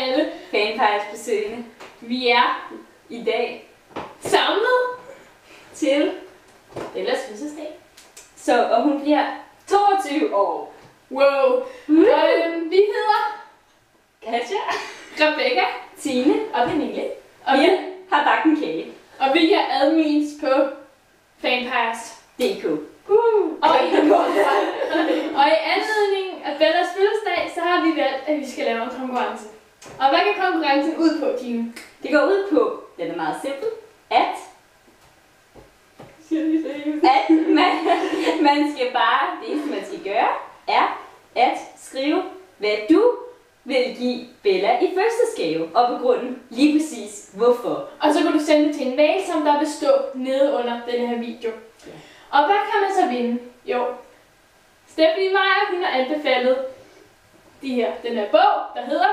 alle fanpage-besøgende. Vi er I dag samlet til Bellas fødselsdag. og hun bliver 22 år. Wow. Vi hedder Katja, Rebecca Tine og Pernille. og vi har bagt en kage. Og vi er admins på fanpage.dk. Og i anledning af Bellas fødselsdag, så har vi valgt, at vi skal lave en konkurrence. Og hvad kan konkurrencen ud på, Tine? Det går ud på, den er meget simpel, at man skal bare, det eneste man skal gøre, er at skrive, hvad du vil give Bella i fødselsdagsgave, og begrunde lige præcis hvorfor. Og så kan du sende det til en mail, som der vil stå nede under den her video. Ja. Og hvad kan man så vinde? Jo, Stephanie Meyer, hun har anbefalet den her bog, der hedder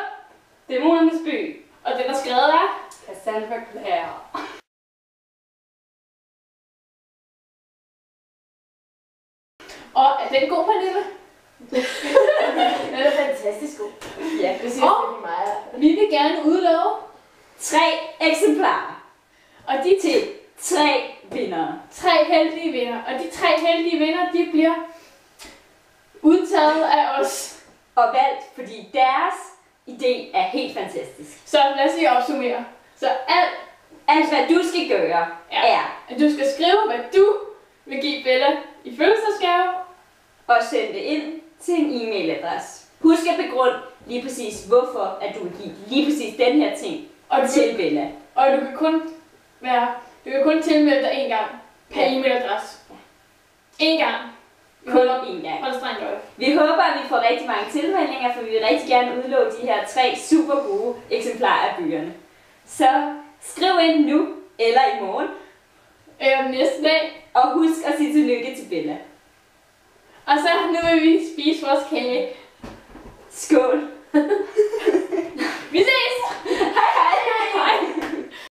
Dæmonernes by. Og den er skrevet af Cassandra Clare. Og er den god, Pernille? Den er fantastisk god. Ja, Det siger Stephanie Meyer. Vi vil gerne udlove 3 eksemplarer og de til 3 vindere. 3 heldige vinder. Og de 3 heldige vinder, de bliver udtaget af os. Og valgt, fordi deres idé er helt fantastisk. Så lad os lige opsummere. Så Alt hvad du skal gøre, er at du skal skrive, hvad du vil give Bella i fødselsdagsgave. at sende det ind til en e-mailadresse. Husk at begrunde lige præcis hvorfor, at du vil give lige præcis den her ting til Bella. Og du kan kun tilmelde dig én gang per e-mailadresse. Én gang. Kun om én gang. Hold strengt øje. Vi håber, at vi får rigtig mange tilmeldinger, for vi vil rigtig gerne udlove de her 3 super gode eksemplarer af bøgerne. Så skriv ind nu eller i morgen, Næste dag. og husk at sige tillykke til Bella. Og så nu vil vi spise vores kage. Skål!